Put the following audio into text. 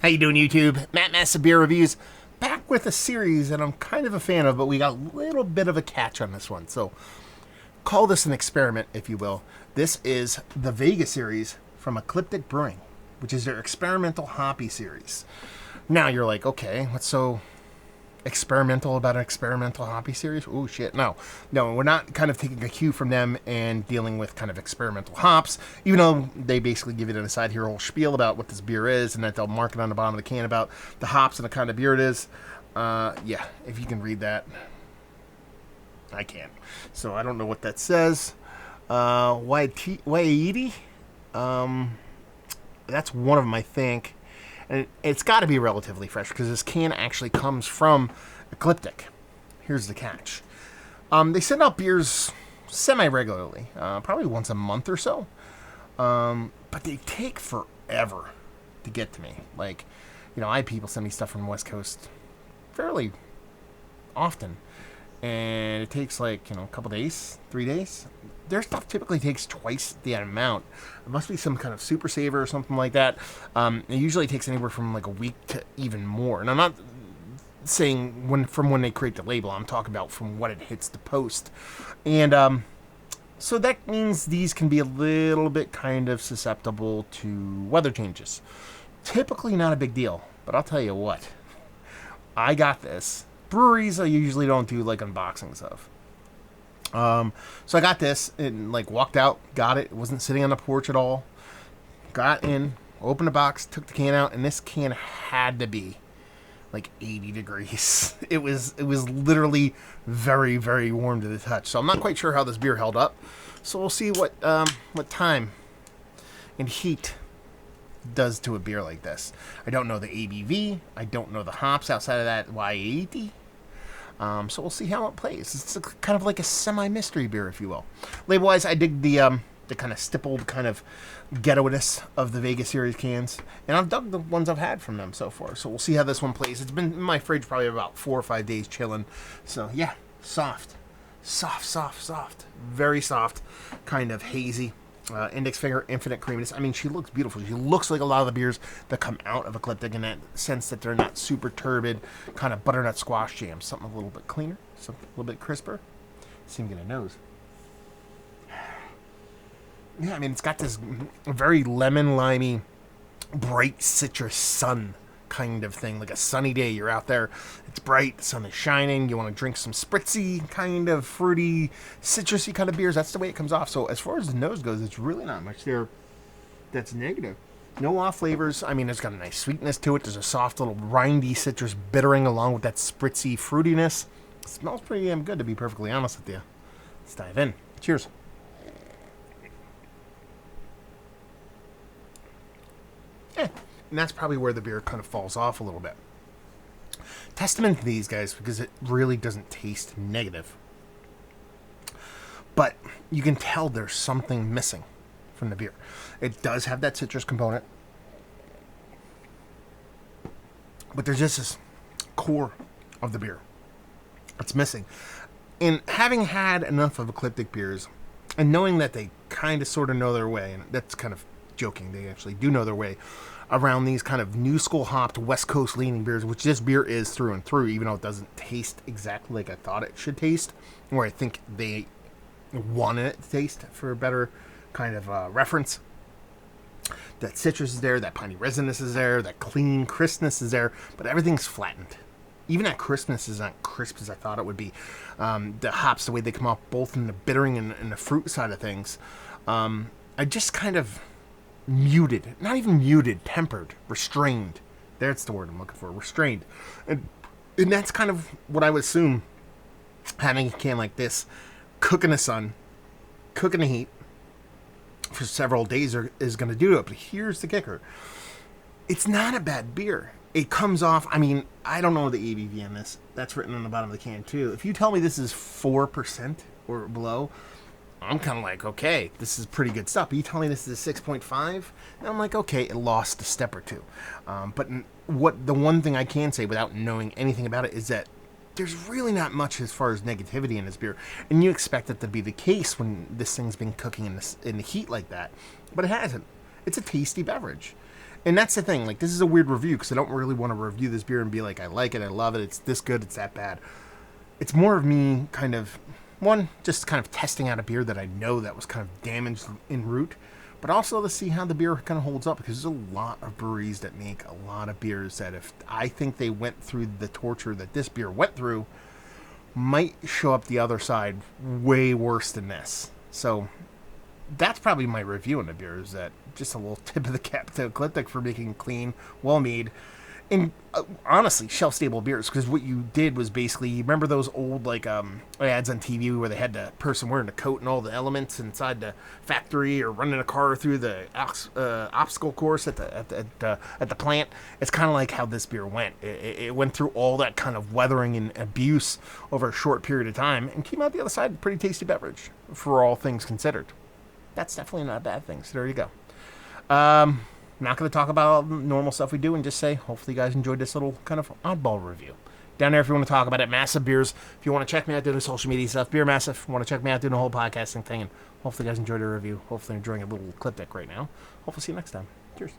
How you doing, YouTube? Matt Massa Beer Reviews, back with a series that I'm kind of a fan of, but we got a little bit of a catch on this one. So, call this an experiment, if you will. This is the Vega series from Ecliptic Brewing, which is their experimental hoppy series. Now, you're like, okay, what's so experimental about an experimental hoppy series? Oh shit, no, we're not kind of taking a cue from them and dealing with kind of experimental hops, even though they basically give it an aside here whole spiel about what this beer is, and that they'll mark it on the bottom of the can about the hops and the kind of beer it is. Yeah, if you can read that, I can. So I don't know what that says. Wai-iti, that's one of them, I think. And it's got to be relatively fresh because this can actually comes from Ecliptic. Here's the catch. They send out beers semi-regularly, probably once a month or so. But they take forever to get to me. Like, I have people send me stuff from the West Coast fairly often. And it takes a couple days, 3 days. Their stuff typically takes twice the amount. It must be some kind of super saver or something like that. It usually takes anywhere from a week to even more. And I'm not saying from when they create the label. I'm talking about from what it hits the post. And so that means these can be a little bit kind of susceptible to weather changes. Typically not a big deal. But I'll tell you what. I got this. Breweries I usually don't do unboxings of. So I got this and walked out, got it. It wasn't sitting on the porch at all. Got in, opened the box, took the can out, and this can had to be 80 degrees. It was literally very, very warm to the touch. So I'm not quite sure how this beer held up. So we'll see what time and heat does to a beer like this. I don't know the ABV. I don't know the hops outside of that Wai-iti. So we'll see how it plays. It's kind of like a semi-mystery beer, if you will. Label-wise, I dig the kind of stippled kind of ghetto-ness of the Vega series cans. And I've dug the ones I've had from them so far. So we'll see how this one plays. It's been in my fridge probably about 4 or 5 days chilling. So yeah, soft. Very soft, kind of hazy. Index finger, infinite creaminess. I mean, she looks beautiful. She looks like a lot of the beers that come out of Ecliptic in that sense that they're not super turbid, kind of butternut squash jam. Something a little bit cleaner, something a little bit crisper. See him get a nose. Yeah, I mean, it's got this very lemon, limey, bright citrus sun kind of thing. Like a sunny day, you're out there, it's bright, the sun is shining, you want to drink some spritzy, kind of fruity, citrusy kind of beers. That's the way it comes off. So as far as the nose goes, it's really not much there that's negative. No off flavors. I mean, it's got a nice sweetness to it. There's a soft little rindy citrus bittering along with that spritzy fruitiness. It smells pretty damn good, to be perfectly honest with you. Let's dive in. Cheers. And that's probably where the beer kind of falls off a little bit. Testament to these guys, because it really doesn't taste negative. But you can tell there's something missing from the beer. It does have that citrus component. But there's just this core of the beer that's missing. And having had enough of Ecliptic beers, and knowing that they kind of sort of know their way, and that's kind of joking, they actually do know their way around these kind of new school hopped West Coast leaning beers, which this beer is through and through, even though it doesn't taste exactly like I thought it should taste, or I think they wanted it to taste for a better kind of reference. That citrus is there, that piney resinous is there, that clean crispness is there, but everything's flattened. Even that crispness is not crisp as I thought it would be. The hops, the way they come off, both in the bittering and the fruit side of things, I just kind of muted, not even muted, tempered, restrained. That's the word I'm looking for, restrained. And that's kind of what I would assume having a can like this, cook in the sun, cook in the heat for several days is going to do to it. But here's the kicker. It's not a bad beer. It comes off, I mean, I don't know the ABV on this. That's written on the bottom of the can too. If you tell me this is 4% or below, I'm kind of like, okay, this is pretty good stuff. But you tell me this is a 6.5, and I'm like, okay, it lost a step or two. But the one thing I can say without knowing anything about it is that there's really not much as far as negativity in this beer. And you expect it to be the case when this thing's been cooking in the heat like that. But it hasn't. It's a tasty beverage. And that's the thing. Like, this is a weird review because I don't really want to review this beer and be like, I like it, I love it, it's this good, it's that bad. It's more of me kind of, one, just kind of testing out a beer that I know that was kind of damaged en route, but also to see how the beer kind of holds up, because there's a lot of breweries that make a lot of beers that if I think they went through the torture that this beer went through, might show up the other side way worse than this. So that's probably my review on the beer, is that just a little tip of the cap to Ecliptic for making clean, well-made, and honestly, shelf-stable beers. Because what you did was basically, you remember those old like ads on TV where they had the person wearing the coat and all the elements inside the factory, or running a car through the obstacle course at the plant? It's kind of like how this beer went. It went through all that kind of weathering and abuse over a short period of time, and came out the other side a pretty tasty beverage, for all things considered. That's definitely not a bad thing. So there you go. Not going to talk about all the normal stuff we do, and just say, hopefully you guys enjoyed this little kind of oddball review. Down there, if you want to talk about it, Massive Beers. If you want to check me out doing the social media stuff, Beer Massive. Want to check me out doing the whole podcasting thing, and hopefully you guys enjoyed the review. Hopefully you're enjoying a little Ecliptic right now. Hopefully see you next time. Cheers.